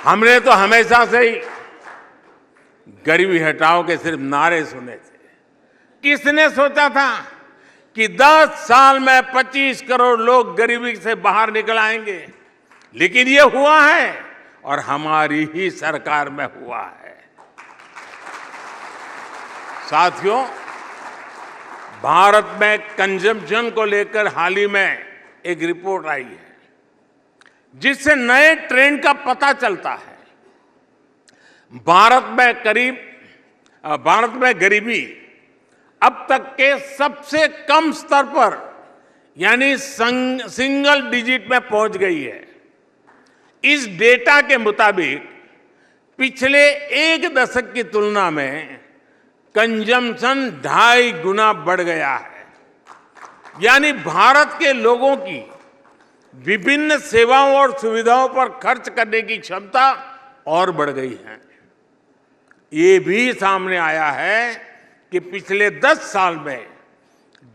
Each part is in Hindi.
हमने तो हमेशा से ही गरीबी हटाओ के सिर्फ नारे सुने थे। किसने सोचा था कि 10 साल में 25 करोड़ लोग गरीबी से बाहर निकल आएंगे? लेकिन ये हुआ है और हमारी ही सरकार में हुआ है। साथियों, भारत में कंजम्पशन को लेकर हाल ही में एक रिपोर्ट आई है जिससे नए ट्रेंड का पता चलता है। भारत में गरीबी अब तक के सबसे कम स्तर पर यानी सिंगल डिजिट में पहुंच गई है। इस डेटा के मुताबिक पिछले एक दशक की तुलना में कंजम्पशन 2.5 गुना बढ़ गया है। यानी भारत के लोगों की विभिन्न सेवाओं और सुविधाओं पर खर्च करने की क्षमता और बढ़ गई है। ये भी सामने आया है कि पिछले 10 साल में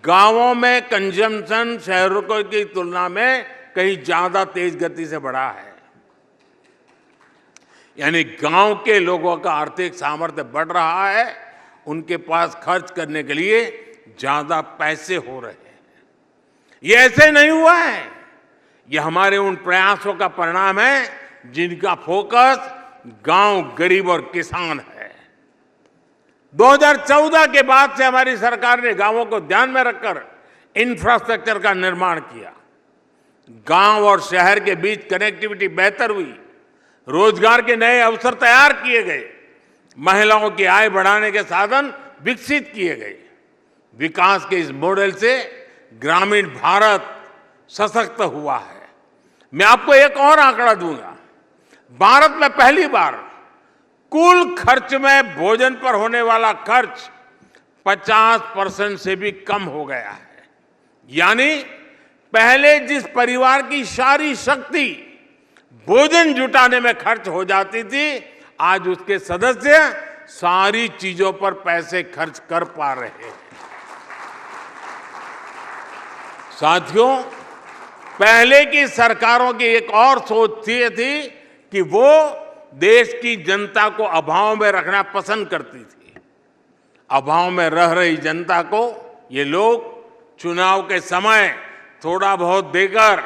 गांवों में कंजम्पशन शहरों की तुलना में कहीं ज्यादा तेज गति से बढ़ा है। यानी गांव के लोगों का आर्थिक सामर्थ्य बढ़ रहा है, उनके पास खर्च करने के लिए ज्यादा पैसे हो रहे हैं। ये ऐसे नहीं हुआ है, ये हमारे उन प्रयासों का परिणाम है जिनका फोकस गांव, गरीब और किसान है। 2014 के बाद से हमारी सरकार ने गांवों को ध्यान में रखकर इंफ्रास्ट्रक्चर का निर्माण किया। गांव और शहर के बीच कनेक्टिविटी बेहतर हुई, रोजगार के नए अवसर तैयार किए गए, महिलाओं की आय बढ़ाने के साधन विकसित किए गए। विकास के इस मॉडल से ग्रामीण भारत सशक्त हुआ है। मैं आपको एक और आंकड़ा दूंगा। भारत में पहली बार कुल खर्च में भोजन पर होने वाला खर्च 50% से भी कम हो गया है। यानी पहले जिस परिवार की सारी शक्ति भोजन जुटाने में खर्च हो जाती थी, आज उसके सदस्य सारी चीजों पर पैसे खर्च कर पा रहे हैं। साथियों, पहले की सरकारों की एक और सोच थी कि वो देश की जनता को अभाव में रखना पसंद करती थी। अभाव में रह रही जनता को ये लोग चुनाव के समय थोड़ा बहुत देकर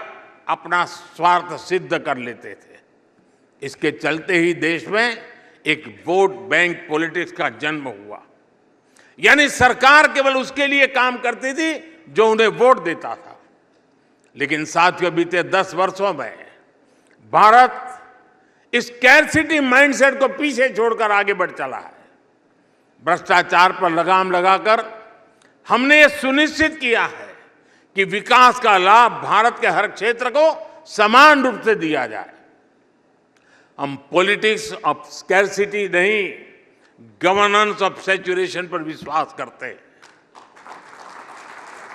अपना स्वार्थ सिद्ध कर लेते थे। इसके चलते ही देश में एक वोट बैंक पॉलिटिक्स का जन्म हुआ। यानी सरकार केवल उसके लिए काम करती थी जो उन्हें वोट देता था। लेकिन साथियों, बीते 10 वर्षों में भारत इस स्कैर्सिटी माइंडसेट को पीछे छोड़कर आगे बढ़ चला है। भ्रष्टाचार पर लगाम लगाकर हमने ये सुनिश्चित किया है कि विकास का लाभ भारत के हर क्षेत्र को समान रूप से दिया जाए। हम पॉलिटिक्स ऑफ स्कैर्सिटी नहीं, गवर्नेंस ऑफ सैचुरेशन पर विश्वास करते हैं।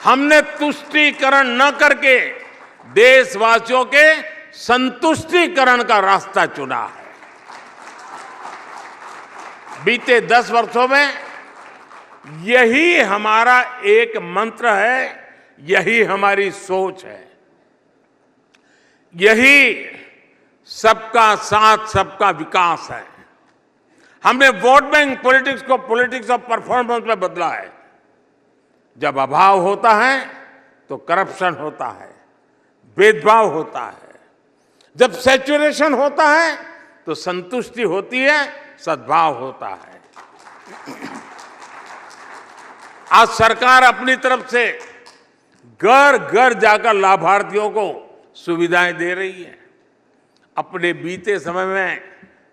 हमने तुष्टीकरण न करके देशवासियों के संतुष्टीकरण का रास्ता चुना है। बीते 10 वर्षों में यही हमारा एक मंत्र है, यही हमारी सोच है। यही सबका साथ, सबका विकास है। हमने वोट बैंक पॉलिटिक्स को पॉलिटिक्स ऑफ परफॉर्मेंस में बदला है। जब अभाव होता है तो करप्शन होता है, भेदभाव होता है। जब सैचुरेशन होता है तो संतुष्टि होती है, सद्भाव होता है। आज सरकार अपनी तरफ से घर घर जाकर लाभार्थियों को सुविधाएं दे रही है। अपने बीते समय में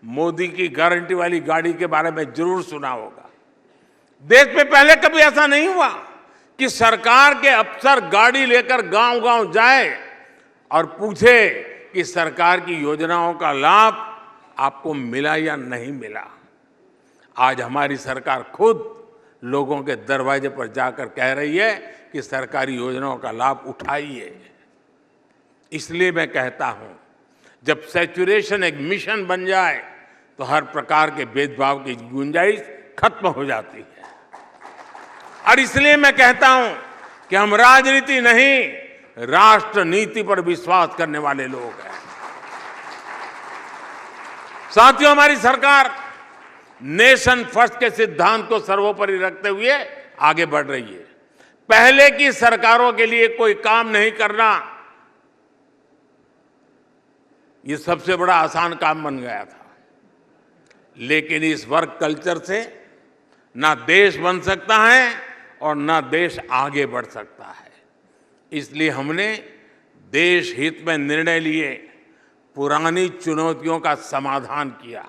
मोदी की गारंटी वाली गाड़ी के बारे में जरूर सुना होगा। देश में पहले कभी ऐसा नहीं हुआ कि सरकार के अफसर गाड़ी लेकर गांव-गांव जाए और पूछे कि सरकार की योजनाओं का लाभ आपको मिला या नहीं मिला। आज हमारी सरकार खुद लोगों के दरवाजे पर जाकर कह रही है कि सरकारी योजनाओं का लाभ उठाइए। इसलिए मैं कहता हूं, जब सैचुरेशन एक मिशन बन जाए तो हर प्रकार के भेदभाव की गुंजाइश खत्म हो जाती है। और इसलिए मैं कहता हूं कि हम राजनीति नहीं, राष्ट्र नीति पर विश्वास करने वाले लोग हैं। साथियों, हमारी सरकार नेशन फर्स्ट के सिद्धांत को सर्वोपरि रखते हुए आगे बढ़ रही है। पहले की सरकारों के लिए कोई काम नहीं करना, ये सबसे बड़ा आसान काम बन गया था। लेकिन इस वर्क कल्चर से ना देश बन सकता है और ना देश आगे बढ़ सकता है। इसलिए हमने देश हित में निर्णय लिए, पुरानी चुनौतियों का समाधान किया।